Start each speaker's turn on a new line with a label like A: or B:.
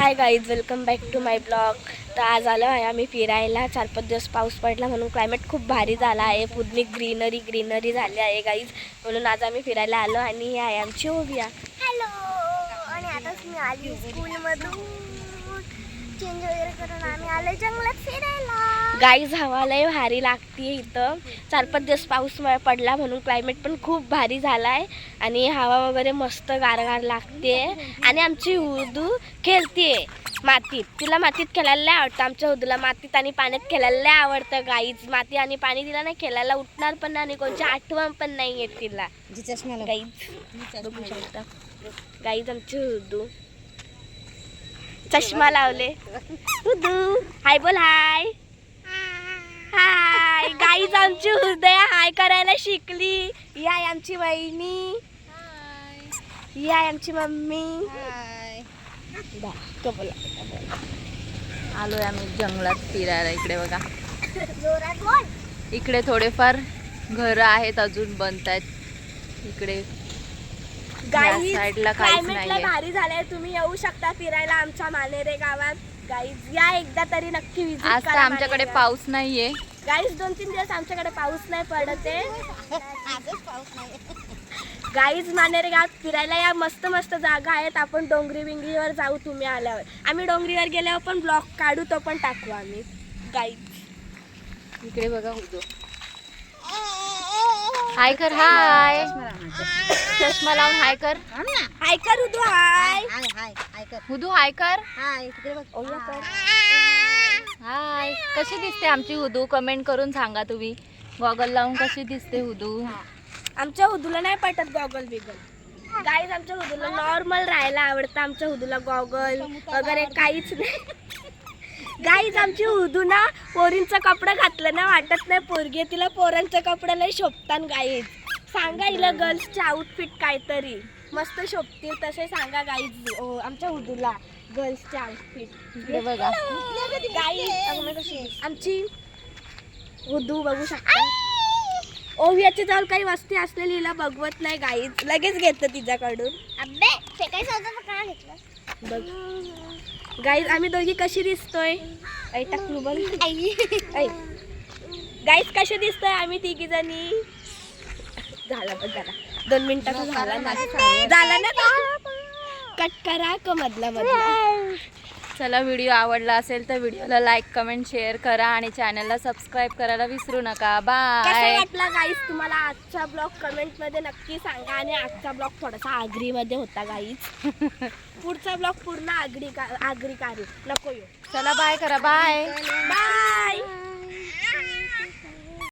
A: High guys, welcome back to my blog. तर आज आलो आहे आम्ही फिरायला. 4-5 दिवस पाऊस पडला म्हणून क्लायमेट खूप भारी झाला आहे. पूर्ण ग्रीनरी झाली आहे गाईज. म्हणून आज आम्ही फिरायला आलो आणि ही आहे आमची ओविया.
B: हॅलो. आणि आताच मी आली स्कूलमधून चेंज वगैरे करून आम्ही आलो जंगलात फिरायला.
A: गाईज हवा लय भारी लागते इथं. 4-5 दिवस पाऊस पडला म्हणून क्लायमेट पण खूप भारी झाला आहे आणि हवा वगैरे मस्त गारगार लागते. आणि आमची हुदू खेळते मातीत. तिला मातीत खेळायला लय आवडतं. आमच्या हुदूला मातीत आणि पाण्यात खेळायला लय आवडतं गाईज. माती आणि पाणी तिला नाही खेळायला उठणार पण नाही आणि कोणची आठवण पण नाही येत तिला. गाईज बघू शकता गाईज आमची हुदू चष्मा लावले. हुदू हाय बोल. हाय हाय गाईज आमची हृदय हाय करायला शिकली. ही आहे आमची वहिनी. ही आहे आमची मम्मी.
C: आलोय आम्ही जंगलात फिरायला. इकडे बघा,
B: जोरात बोल.
C: इकडे थोडेफार घर आहेत अजून बनतायत. इकडे
A: गाईज
C: साईडला काहीच
A: क्लायमेटला
C: नाहीये.
A: भारी झालंय. तुम्ही येऊ शकता फिरायला आमच्या मानेरे गावात. गाईज या एकदा तरी नक्की विजिट
C: आज तर
A: करा.
C: आमच्याकडे पाऊस नाहीये.
A: गाईज 2-3 दिवस आमच्याकडे पाऊस नाही पडत आहे.
B: आजच पाऊस नाही.
A: गाईज मानेरे गावात फिरायला या. मस्त मस्त जागा आहेत. आपण डोंगरी विंगरीवर जाऊ तुम्ही आल्यावर. आम्ही डोंगरीवर गेल्यावर पण ब्लॉग काढू, तो पण टाकू आम्ही. गाईज
C: इकडे बघा हुदू हाय कर. हाय चष्मा लावून हाय कर.
A: हाय कर हुदू. हाय
B: हाय हाय हाय कर.
C: हुदू हाय कर.
B: हाय तिकडे बघ.
A: ओविया कर.
C: हाय. कशी दिसते आमची हुदू? कमेंट करून सांगा तुम्ही. गॉगल लावून कशी दिसते हुदू?
A: आमच्या हुदूला नाही पटत गॉगल बिगल. गाईज आमच्या हुदूला नॉर्मल राहायला आवडतं. आमच्या हुदूला गॉगल वगैरे काहीच नाही. गाईज आमची हुदू ना पोरींचं कपडं घातलं ना वाटत नाही पोरगी. तिला पोरांचं कपडं लय शोभतात. गाईज सांगा हिला गर्ल्सचे आउटफिट काहीतरी मस्त शोभतील तसे सांगा गाईज. आमच्या हुदूला गर्ल्सचे आउटफिट.
C: इकडे बघा,
A: गाईज आमची हुदू बघू शकता. ओवियाची जवळ काही वस्ती असलेली हिला बघवत नाही गाईज. लगेच घेतं तिच्याकडून.
B: अबे फेकायचं होतं तर काय घेतलं?
A: बघ गाईज आम्ही दोघी कशी दिसतोय? ऐ टाकू बघ. ऐ गाईज कशी दिसतोय आम्ही तिघी जणी? झाला बघ, झाला 2 मिनिटाचा झाला ना. झाला ना. कट करा का मधला.
C: चला व्हिडिओ आवडला असेल तर व्हिडिओला लाईक, कमेंट, शेअर करा आणि चॅनलला सबस्क्राईब करायला विसरू नका.
A: कसं
C: बाय.
A: वाटला गाईज तुम्हाला आजचा ब्लॉग? कमेंट मध्ये नक्की सांगा. आणि आजचा ब्लॉग थोडासा आगरीमध्ये होता गाईज. पुढचा ब्लॉग पूर्ण आगरी काढू नको येऊ.
C: चला बाय करा. बाय.
A: बाय.